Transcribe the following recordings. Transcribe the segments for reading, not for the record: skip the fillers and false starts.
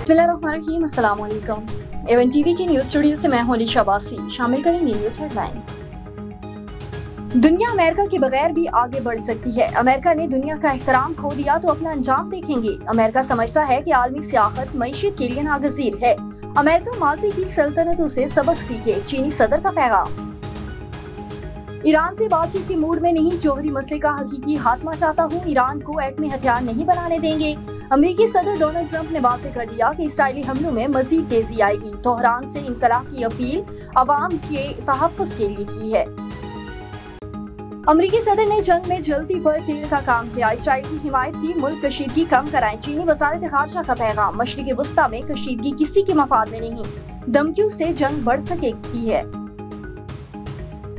बिस्मिल्लाहिर्रहमानिर्रहीम, अस्सलाम वालेकुम। एवन टीवी की न्यूज स्टूडियो से मैं हूं अलीशा बासी। शामिल करेंगे न्यूज हेडलाइन। दुनिया अमेरिका के बगैर भी आगे बढ़ सकती है। अमेरिका ने दुनिया का एहतराम खो दिया तो अपना अंजाम देखेंगे। अमेरिका समझता है कि आलमी सियाहत मईशत के लिए नागजीर है। अमेरिका माजी की सल्तनतों से सबक सीखे, चीनी सदर का पैगाम। ईरान से बातचीत के मूड में नहीं, जौहरी मसले का हकीकी खात्मा चाहता हूँ। ईरान को एटमी हथियार नहीं बनाने देंगे। अमेरिकी सदर डोनाल्ड ट्रंप ने वाज़ेह कर दिया कि इसराइली हमलों में मजीद तेजी आएगी। तेहरान से इनकलाब की अपील अवाम के तहफ़्फ़ुज़ के लिए की है। अमेरिकी सदर ने जंग में जल्दी पर तेल का काम किया। इसराइल की हिमायत की, मुल्क कशीदगी कम कराएं। चीनी वज़ारत ख़ारजा का पैगाम। मशरिक़ वस्ता में कशीदगी किसी के मफाद में नहीं, धमकियों से जंग बढ़ सकती है।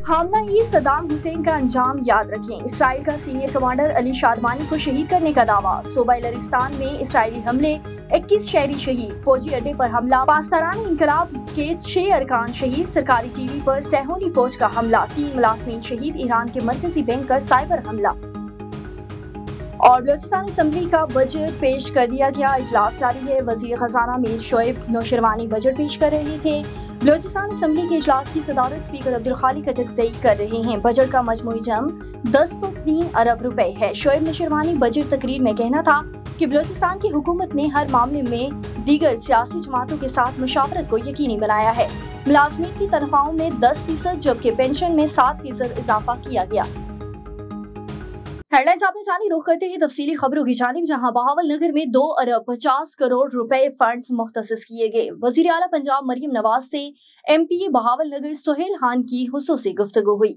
हमला ई सद्दाम हुसैन का अंजाम याद रखें। इसराइल का सीनियर कमांडर अली शादमानी को शहीद करने का दावा। सूबा लरिस्तान में इसराइली हमले, 21 शहरी शहीद। फौजी अड्डे पर हमला, पास्तारानी इंकलाब के 6 अरकान शहीद। सरकारी टीवी पर सहूनी फौज का हमला, 3 मुलाजमीन शहीद। ईरान के मरकजी बैंक पर साइबर हमला। और बलूचिस्तान असम्बली का बजट पेश कर दिया गया। इजलास जारी है। वजीर खजाना मीर शोएब नौशरवानी बजट पेश कर रहे थे। बलूचिस्तान असम्बली के इजलास की सदारत स्पीकर अब्दुल खालिक अजगज़ई कर रहे हैं। बजट का मजमूई जम 10.3 अरब रुपए है। शोएब नौशरवानी बजट तकरीर में कहना था कि बलूचिस्तान की हुकूमत ने हर मामले में दीगर सियासी जमातों के साथ मुशावरत को यकीनी बनाया है। मुलाजमीन की तनख्वाहों में 10% जबकि पेंशन में 7% इजाफा किया गया। हेडलाइंस आपने जानी। रुख करते हैं तफसीली खबरों की जानिब, जहां बहावलनगर में 2 अरब 50 करोड़ रुपए फंड्स मुख्तसिस किए गए। वजीर आला पंजाब मरियम नवाज से MPA बहावलनगर सुहेल खान की खुसूसी गुफ्तगू हुई।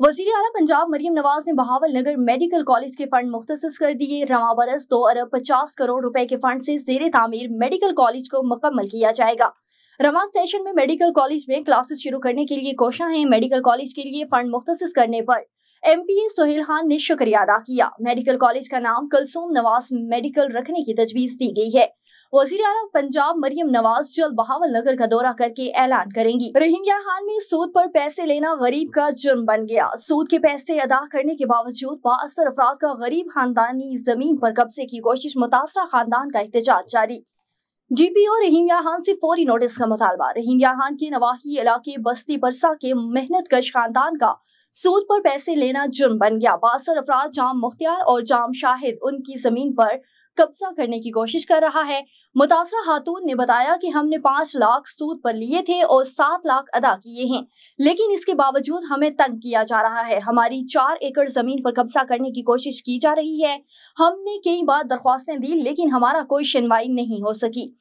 वजीर आला पंजाब मरियम नवाज ने बहावलनगर मेडिकल कॉलेज के फंड मुख्तसिस कर दिए। रवां बरस 2 अरब 50 करोड़ रुपए के फंड से ज़ेरे तामीर मेडिकल कॉलेज को मुकम्मल किया जाएगा। रवां सेशन में मेडिकल कॉलेज में क्लासेस शुरू करने के लिए कोशा है। मेडिकल कॉलेज के लिए फंड मुख्तसिस करने पर MPA सुहेल खान ने शुक्रिया अदा किया। मेडिकल कॉलेज का नाम कुलसूम नवाज मेडिकल रखने की तजवीज दी गई है। वज़ीर आला पंजाब मरियम नवाज जल्द बहावलनगर का दौरा करके ऐलान करेंगी। रोहिंग्या खान में सूद पर पैसे लेना गरीब का जुर्म बन गया। सूद के पैसे अदा करने के बावजूद बाअसर अफराद का गरीब खानदानी जमीन पर कब्जे की कोशिश, मुतासरा खानदान का एहतजाज जारी। GPO रहीमिया खान से फौरी नोटिस का मुतालबा। रहीमिया खान के नवाही इलाके बस्ती परसा के मेहनत कश खानदान का सूद पर पैसे लेना जुर्म बन गया। बाअसर अफराद जाम मुख्तियार और जाम शाहिद उनकी जमीन पर कब्जा करने की कोशिश कर रहा है। मुतासरा खातून ने बताया कि हमने 5 लाख सूद पर लिए थे और 7 लाख अदा किए हैं, लेकिन इसके बावजूद हमें तंग किया जा रहा है। हमारी 4 एकड़ जमीन पर कब्जा करने की कोशिश की जा रही है। हमने कई बार दरख्वास्तें दी, लेकिन हमारा कोई सुनवाई नहीं हो सकी।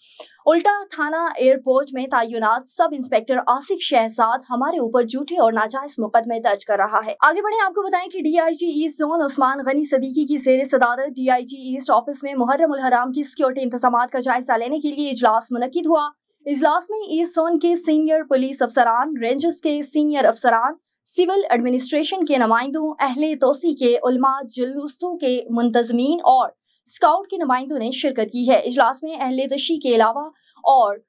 उल्टा थाना एयरपोर्ट में तैनात सब इंस्पेक्टर आसिफ शहजाद हमारे ऊपर झूठे और नाजायज मुकदमे दर्ज कर रहा है। आगे बढ़े, आपको बताएं कि DIG east zone Usman Ghani Siddiqui की ज़ेरे सदारत DIG ईस्ट ऑफिस में मुहर्रम उल हराम की सिक्योरिटी इंतजामात का जायजा लेने के लिए इजलास मुनक्किद हुआ। इजलास में ईस्ट जोन के सीनियर पुलिस अफसरान, रेंजर्स के सीनियर अफसरान, सिविल एडमिनिस्ट्रेशन के नुमाइंदों, अहले तोसी के उलमा, जुलूसों के मुंतजमीन और स्काउट के नुमाइंदों ने शिरकत की है। इजलास में अहले तशी के अलावा और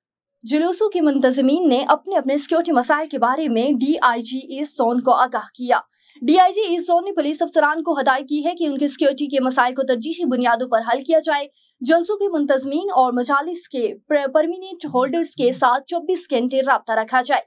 जुलूसों के मुंतजमीन ने अपने अपने सिक्योरिटी मसाइल के बारे में DIG ईस्ट जोन को आगाह किया। DIG ईस्ट जोन ने पुलिस अफसरान को हदायत की है कि उनके सिक्योरिटी के मसाइल को तरजीही बुनियादों पर हल किया जाए। जलसों के मुंतजमीन और मजालिस के परमिनेंट होल्डर्स के साथ 24 घंटे राब्ता रखा जाए।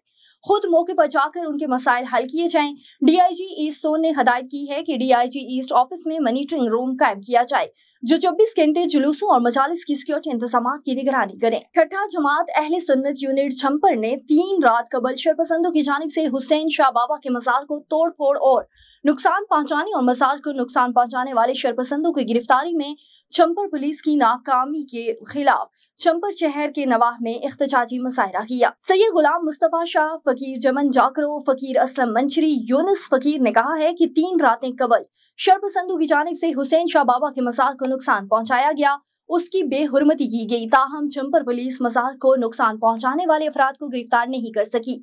खुद मौके पर जाकर उनके मसाइल हल किए जाएं। DIG ईस्ट जोन ने हदायत की है कि DIG ईस्ट ऑफिस में मॉनिटरिंग रूम कायम किया जाए जो 24 घंटे जुलूसों और मजालिस की सिक्योरिटी इंतजामात की निगरानी करें। ठट्ठा जमात अहले सुन्नत यूनिट छम्पर ने 3 रात कबल शरपसंदों की जानिब से हुसैन शाह बाबा के मजार को तोड़ फोड़ और नुकसान पहुंचाने और मजार को नुकसान पहुंचाने वाले शरपसंदों की गिरफ्तारी में छम्पर पुलिस की नाकामी के खिलाफ छम्पर शहर के नवाह में इख्तिजाजी मुजाहरा किया। सैयद गुलाम मुस्तफा शाह, फकीर जमन जाकरो, फकीर असलम मंशरी, यूनुस फकीर ने कहा है कि 3 रातें कबल शरपसंदों की जानिब से हुसैन शाह बाबा के मजार को नुकसान पहुंचाया गया, उसकी बेहुरमती की गई। ताहम छम्पर पुलिस मजार को नुकसान पहुंचाने वाले अफराद को गिरफ्तार नहीं कर सकी,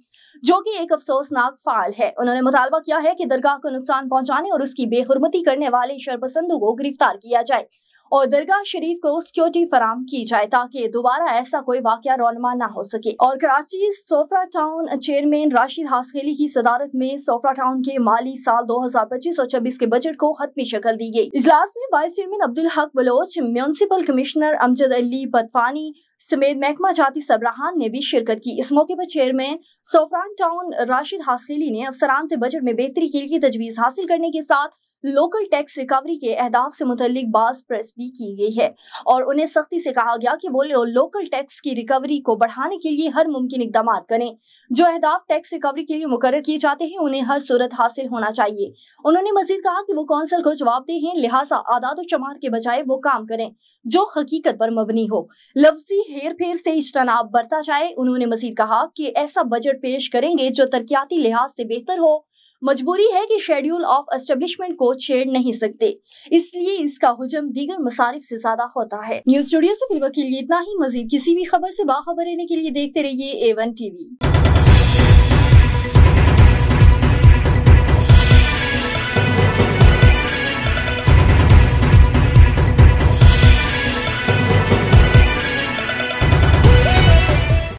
जो कि एक अफसोसनाक फाल है। उन्होंने मुतालबा किया है कि दरगाह को नुकसान पहुंचाने और उसकी बेहुरमती करने वाले शरपसंदों को गिरफ्तार किया जाए। और दरगाह शरीफ को सिक्योरिटी फराम की जाए ताकि दोबारा ऐसा कोई वाकया रौनमा न हो सके। और कराची सोफरा टाउन चेयरमैन राशिद हासखेली की सदारत में सोफरा टाउन के माली साल 2025 और 26 के बजट को हतमी शक्ल दी गई। इजलास में vice chairman Abdul Haq Baloch, municipal commissioner Amjad Ali Badfani समेत महकमा जाती सबराहान ने भी शिरकत की। इस मौके पर चेयरमैन सोफरान टाउन राशिद हासखेली ने अफसरान से बजट में बेहतरी के लिए तजवीज हासिल करने के साथ लोकल टैक्स रिकवरी के अहदाफ से मुतल्लिक बाज प्रेस भी की गई है और उन्हें सख्ती से कहा गया कि वो लोकल टैक्स की रिकवरी को बढ़ाने के लिए हर मुमकिन इकदाम करें। जो अहदाफ टैक्स रिकवरी के लिए मुकर्रर किए जाते हैं उन्हें हर सूरत हासिल होना चाहिए। उन्होंने मजीद कहा कि वो कौंसिल को जवाबदेह हैं, लिहाजा आदाद व शुमार के बजाय वो काम करें जो हकीकत पर मबनी हो, लफ्जी हेर फेर से इज्तनाब बरता जाए। उन्होंने मजीद कहा कि ऐसा बजट पेश करेंगे जो तरक्याती लिहाज से बेहतर हो। मजबूरी है कि शेड्यूल ऑफ एस्टेब्लिशमेंट को छेड़ नहीं सकते, इसलिए इसका हुजम दीगर मसारिफ से ज्यादा होता है। न्यूज स्टूडियो से फिलहाल के लिए इतना ही। मजीद किसी भी खबर से बाखबर रहने के लिए देखते रहिए A1 TV।